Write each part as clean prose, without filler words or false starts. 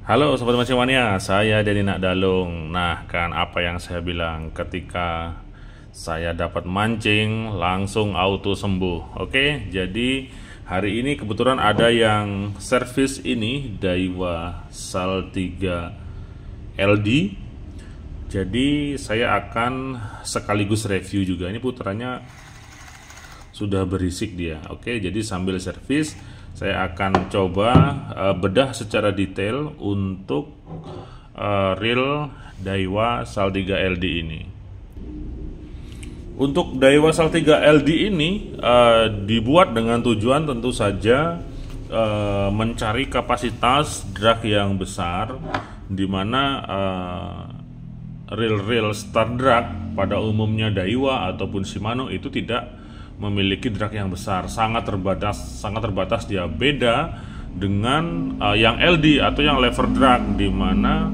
Halo Sobat Mancing Mania, saya Denny Nakdalung. Nah, kan apa yang saya bilang ketika saya dapat mancing langsung auto sembuh. Oke, jadi hari ini kebetulan ada yang servis ini Daiwa Sal 3 LD. Jadi saya akan sekaligus review juga. Ini putarannya sudah berisik dia. Oke, jadi sambil servis saya akan coba bedah secara detail untuk reel Daiwa Sal 3 LD ini. Untuk Daiwa Sal 3 LD ini dibuat dengan tujuan tentu saja mencari kapasitas drag yang besar, dimana reel-reel star drag pada umumnya Daiwa ataupun Shimano itu tidak memiliki drag yang besar, sangat terbatas dia. Beda dengan yang LD atau yang lever drag, di mana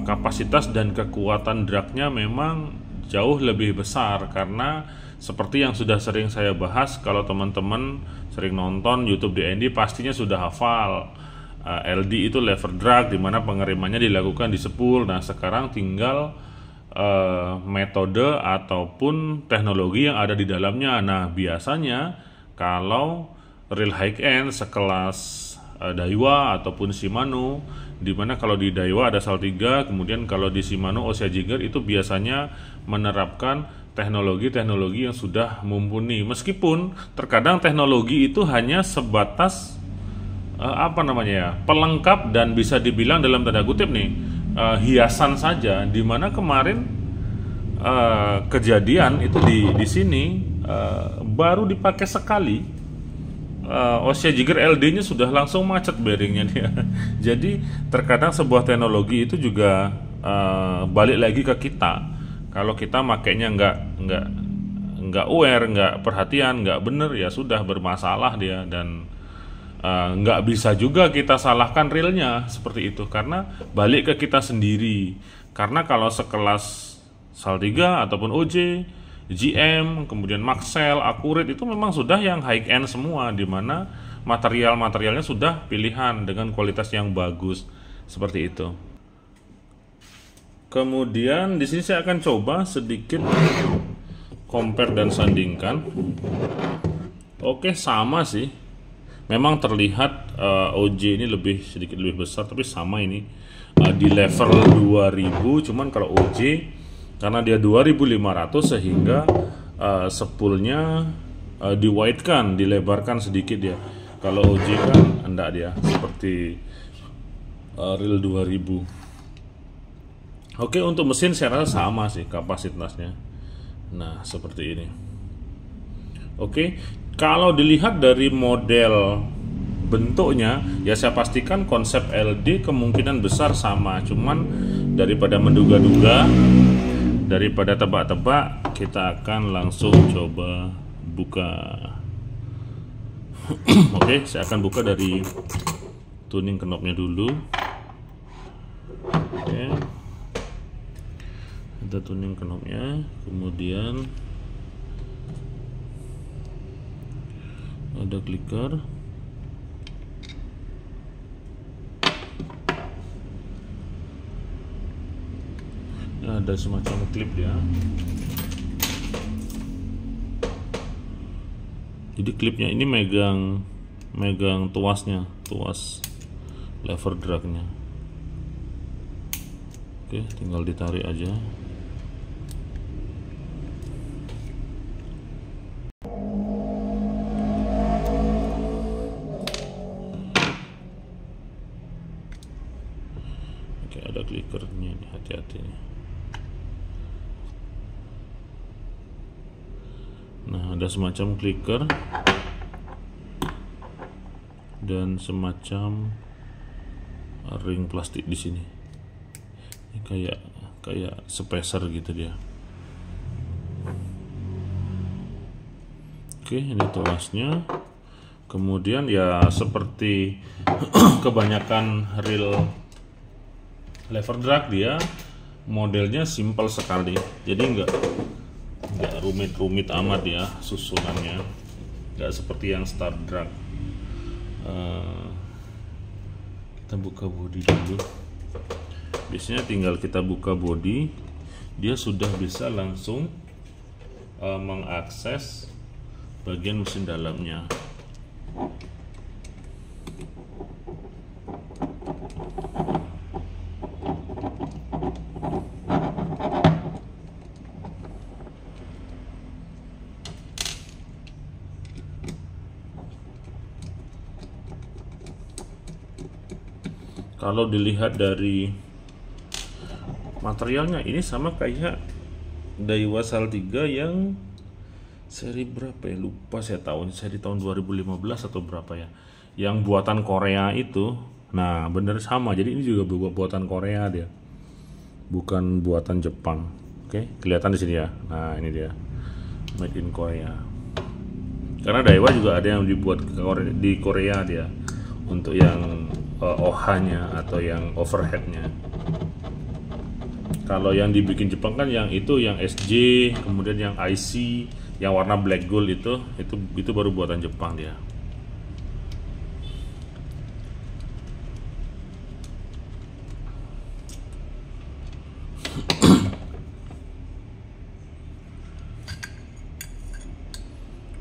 kapasitas dan kekuatan dragnya memang jauh lebih besar. Karena seperti yang sudah sering saya bahas, kalau teman-teman sering nonton YouTube DND pastinya sudah hafal LD itu lever drag, di mana pengerimannya dilakukan di spool. Nah, sekarang tinggal metode ataupun teknologi yang ada di dalamnya. Nah, biasanya kalau reel high end sekelas Daiwa ataupun Shimano, dimana kalau di Daiwa ada Sal 3, kemudian kalau di Shimano Osea Jigger itu biasanya menerapkan teknologi-teknologi yang sudah mumpuni. Meskipun terkadang teknologi itu hanya sebatas pelengkap dan bisa dibilang dalam tanda kutip nih hiasan saja, dimana kemarin kejadian itu di sini baru dipakai sekali, Osea Jigger LD-nya sudah langsung macet bearingnya dia. Jadi terkadang sebuah teknologi itu juga balik lagi ke kita. Kalau kita makainya nggak aware, nggak perhatian, nggak bener, ya sudah bermasalah dia. Dan nggak bisa juga kita salahkan reelnya seperti itu, karena balik ke kita sendiri. Karena kalau sekelas Sal 3 ataupun OJ, GM, kemudian Maxell, Accurate itu memang sudah yang high end semua, dimana materialnya sudah pilihan dengan kualitas yang bagus seperti itu. Kemudian di sini saya akan coba sedikit compare dan sandingkan. Oke, sama sih. Memang terlihat OJ ini sedikit lebih besar, tapi sama ini di level 2000. Cuman kalau OJ karena dia 2500 sehingga spoolnya di-widekan, dilebarkan sedikit ya. Kalau OJ kan enggak, dia seperti reel 2000. Oke, untuk mesin saya rasa sama sih kapasitasnya. Nah, seperti ini. Oke, kalau dilihat dari model bentuknya, ya saya pastikan konsep LD kemungkinan besar sama. Cuman daripada menduga-duga, daripada tebak-tebak, kita akan langsung coba buka. Oke, saya akan buka dari tuning knobnya dulu. Oke, ada tuning knobnya, kemudian ada clicker, ada semacam klip ya. Jadi klipnya ini megang tuasnya, tuas lever dragnya. Oke, tinggal ditarik aja. Oke, ada clickernya, hati-hati nih. Nah, ada semacam clicker dan semacam ring plastik di sini. Ini kayak spacer gitu dia. Oke, ini tuasnya. Kemudian ya seperti kebanyakan reel lever drag, dia modelnya simple sekali. Jadi nggak rumit-rumit amat ya susunannya, nggak seperti yang star drag. Kita buka bodi dulu. Biasanya tinggal kita buka bodi, dia sudah bisa langsung mengakses bagian mesin dalamnya. Kalau dilihat dari materialnya, ini sama kayak Daiwa Saltiga yang seri berapa ya, lupa saya tahun, seri tahun 2015 atau berapa ya, yang buatan Korea itu. Nah bener sama, jadi ini juga buatan Korea dia, bukan buatan Jepang. Oke, kelihatan di sini ya. Nah ini dia, made in Korea. Karena Daiwa juga ada yang dibuat di Korea dia, untuk yang OHA-nya atau yang overhead-nya. Kalau yang dibikin Jepang kan yang itu, yang SJ, kemudian yang IC, yang warna black gold itu baru buatan Jepang dia.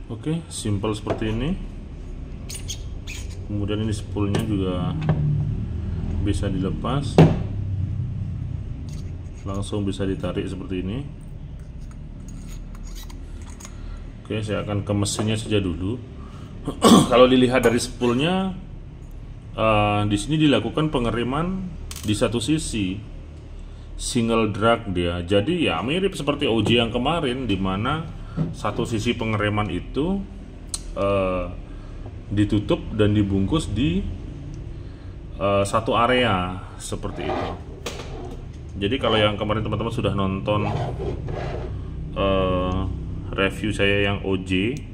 Oke, simple seperti ini. Kemudian ini spoolnya juga bisa dilepas, langsung bisa ditarik seperti ini. Oke, saya akan ke mesinnya saja dulu. Kalau dilihat dari spoolnya, di sini dilakukan pengereman di satu sisi, single drag dia. Jadi ya mirip seperti OJ yang kemarin, di mana satu sisi pengereman itu ditutup dan dibungkus di satu area seperti itu. Jadi kalau yang kemarin teman-teman sudah nonton review saya yang OJ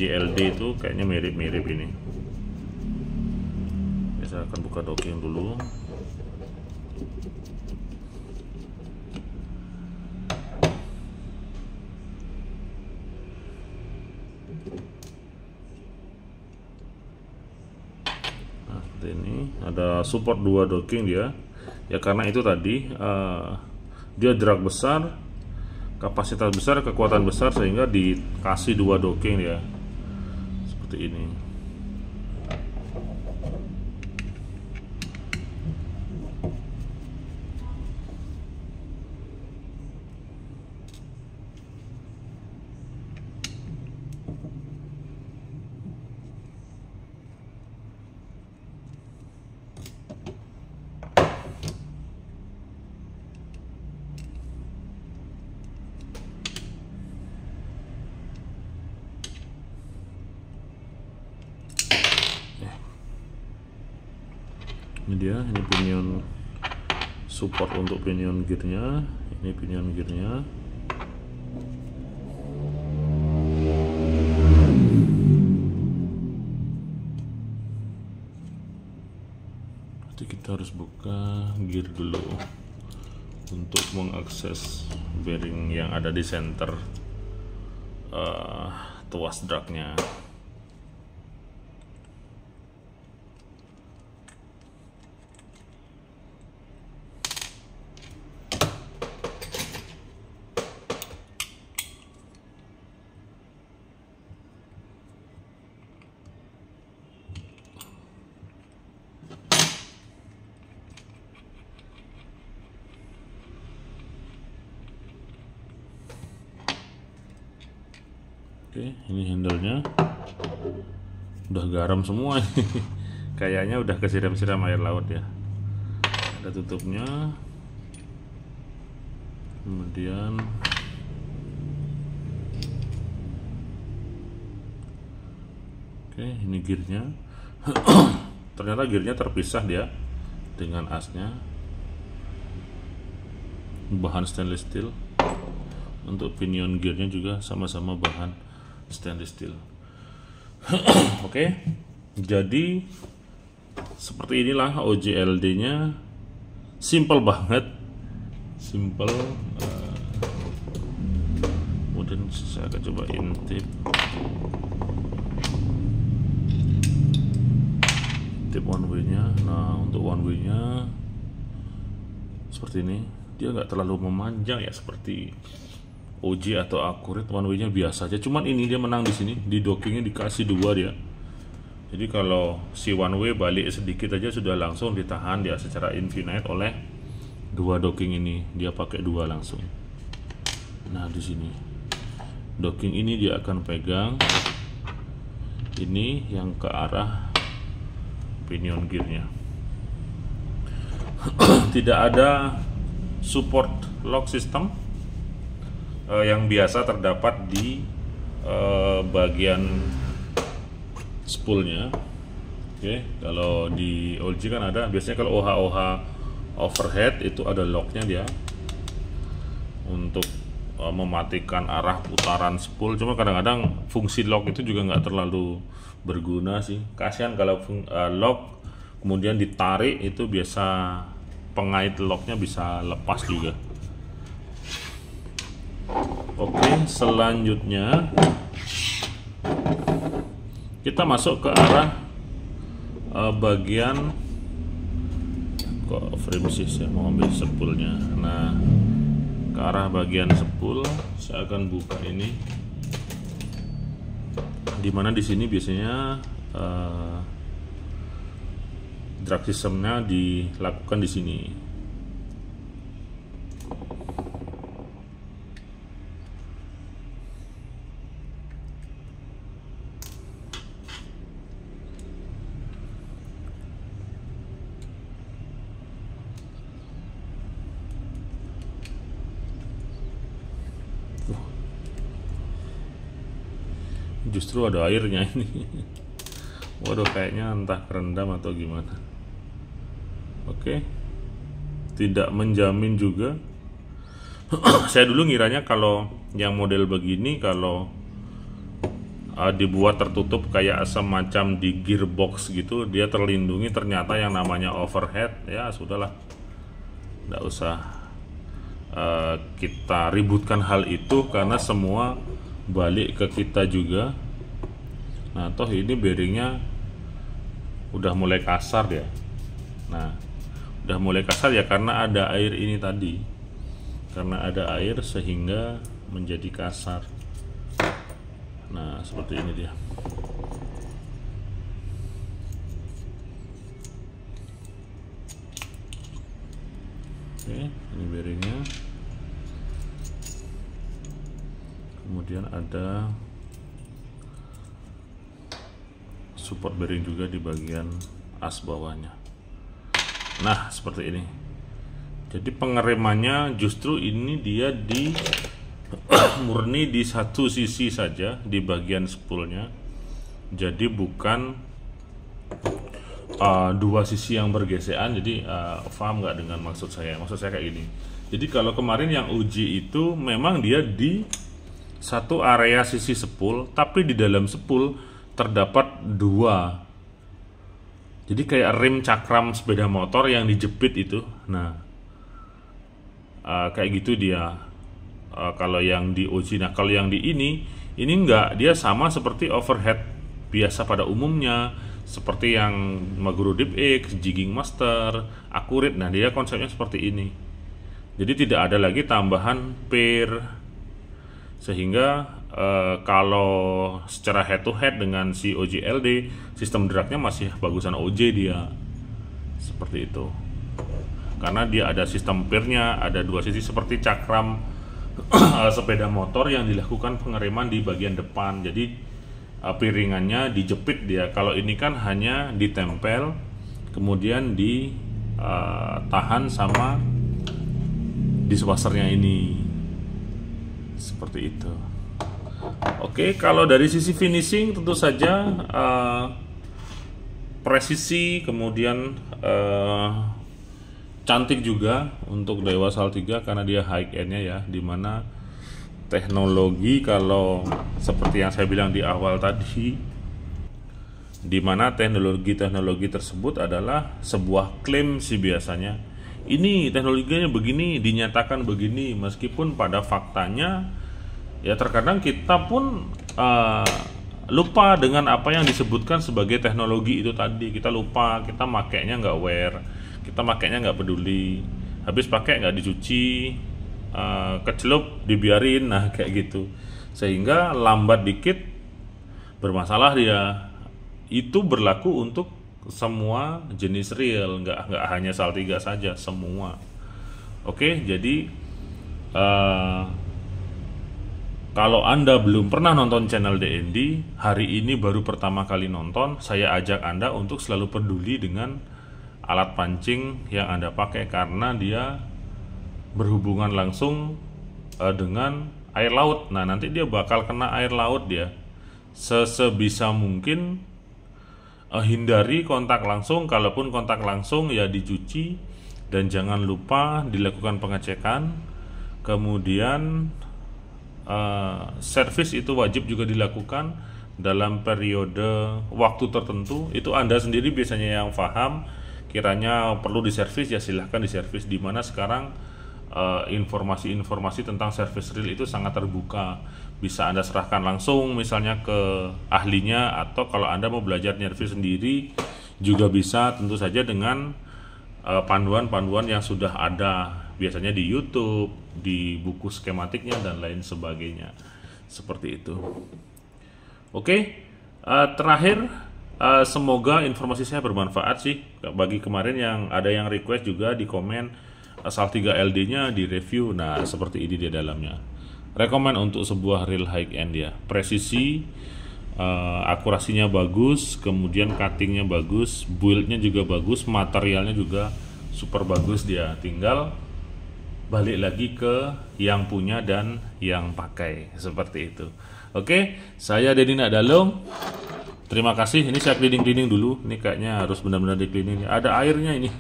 LD itu kayaknya mirip-mirip ini. Saya akan buka docking dulu. Nah, seperti ini ada support 2 docking dia. Ya karena itu tadi dia drag besar, kapasitas besar, kekuatan besar, sehingga dikasih 2 docking ya, seperti ini. Ini dia, ini pinion support untuk pinion gearnya, ini pinion gearnya. Jadi kita harus buka gear dulu untuk mengakses bearing yang ada di center tuas dragnya. Oke, ini handle-nya udah garam semua. Kayaknya udah kesiram-siram air laut ya. Ada tutupnya. Kemudian oke, ini gearnya. Ternyata gearnya terpisah dia dengan asnya. Bahan stainless steel. Untuk pinion gearnya juga sama-sama bahan stainless steel. Oke, jadi seperti inilah OJLD nya, simple banget, simple. Kemudian saya akan coba intip. tip one way nya. Nah, untuk one way nya seperti ini, dia nggak terlalu memanjang ya seperti OG atau Accurate. One way nya biasa aja, cuman ini dia menang di sini, di dockingnya dikasih 2 dia. Jadi kalau si one way balik sedikit aja sudah langsung ditahan dia secara infinite oleh 2 docking ini. Dia pakai 2 langsung. Nah, di sini docking ini dia akan pegang ini yang ke arah pinion gearnya. Tidak ada support lock system yang biasa terdapat di bagian spoolnya. Oke, kalau di OG kan ada, biasanya kalau OH overhead itu ada locknya dia untuk mematikan arah putaran spool. Cuma kadang-kadang fungsi lock itu juga nggak terlalu berguna sih. Kasihan kalau lock kemudian ditarik, itu biasa pengait locknya bisa lepas juga. Oke, selanjutnya kita masuk ke arah bagian frame assist ya, mau ambil spoolnya. Nah, ke arah bagian spool saya akan buka ini, dimana di sini biasanya drag systemnya dilakukan di sini. Justru ada airnya ini. Waduh, kayaknya entah kerendam atau gimana. Oke, tidak menjamin juga. Saya dulu ngiranya kalau yang model begini, kalau dibuat tertutup kayak semacam di gearbox gitu, dia terlindungi. Ternyata yang namanya overhead, ya sudahlah, nggak usah kita ributkan hal itu, karena semua balik ke kita juga. Nah, toh ini bearingnya udah mulai kasar ya. Nah, udah mulai kasar ya karena ada air ini tadi. Karena ada air sehingga menjadi kasar. Nah, seperti ini dia. Oke, ini bearingnya. Kemudian ada support bearing juga di bagian as bawahnya. Nah, seperti ini. Jadi pengeremannya justru ini dia di murni di satu sisi saja di bagian spoolnya. Jadi bukan dua sisi yang bergesekan. Jadi paham nggak dengan maksud saya? Maksud saya kayak gini. Jadi kalau kemarin yang uji itu memang dia di satu area sisi spool, tapi di dalam spool terdapat 2. Jadi kayak rem cakram sepeda motor yang dijepit itu. Nah, kayak gitu dia. Kalau yang di OG. Nah, kalau yang di ini enggak, dia sama seperti overhead biasa pada umumnya, seperti yang Maguro Deep X, Jigging Master, Accurate. Nah, dia konsepnya seperti ini. Jadi tidak ada lagi tambahan pair, sehingga kalau secara head to head dengan si OG LD, sistem dragnya masih bagusan OJ dia, seperti itu. Karena dia ada sistem pairnya, ada 2 sisi seperti cakram sepeda motor yang dilakukan pengereman di bagian depan. Jadi piringannya dijepit dia. Kalau ini kan hanya ditempel, kemudian ditahan sama dishwashernya ini, seperti itu. Oke, kalau dari sisi finishing tentu saja presisi, kemudian cantik juga untuk Daiwa Sal 3 karena dia high end-nya ya, dimana teknologi kalau seperti yang saya bilang di awal tadi, dimana teknologi tersebut adalah sebuah klaim sih biasanya. Ini teknologinya begini, dinyatakan begini, meskipun pada faktanya ya terkadang kita pun lupa dengan apa yang disebutkan sebagai teknologi itu tadi. Kita lupa, kita makainya nggak aware, kita makainya nggak peduli, habis pakai nggak dicuci, kecelup dibiarin, nah kayak gitu, sehingga lambat dikit bermasalah dia. Itu berlaku untuk semua jenis reel, nggak hanya Saltiga saja, semua. Oke, jadi kalau Anda belum pernah nonton channel DND, hari ini baru pertama kali nonton, saya ajak Anda untuk selalu peduli dengan alat pancing yang Anda pakai, karena dia berhubungan langsung dengan air laut. Nah, nanti dia bakal kena air laut dia. Sebisa mungkin hindari kontak langsung, kalaupun kontak langsung ya dicuci, dan jangan lupa dilakukan pengecekan. Kemudian servis itu wajib juga dilakukan dalam periode waktu tertentu. Itu Anda sendiri biasanya yang paham, kiranya perlu diservis ya silahkan diservis. Dimana sekarang informasi-informasi tentang servis reel itu sangat terbuka, bisa Anda serahkan langsung misalnya ke ahlinya, atau kalau Anda mau belajar nyervis sendiri juga bisa, tentu saja dengan panduan-panduan yang sudah ada biasanya di YouTube, di buku skematiknya dan lain sebagainya, seperti itu. Oke, terakhir semoga informasi saya bermanfaat sih bagi kemarin yang ada yang request juga di komen Saltiga LD-nya di review. Nah, seperti ini dia dalamnya. Rekomen untuk sebuah reel high end ya, presisi, akurasinya bagus, kemudian cuttingnya bagus, build-nya juga bagus, materialnya juga super bagus dia. Tinggal balik lagi ke yang punya dan yang pakai, seperti itu. Oke, saya Denny Nakdalung. Terima kasih. Ini saya cleaning dulu. Ini kayaknya harus benar-benar di cleaning. Ada airnya ini.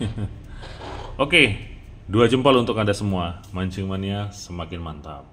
Oke, 2 jempol untuk Anda semua. Mancing mania semakin mantap.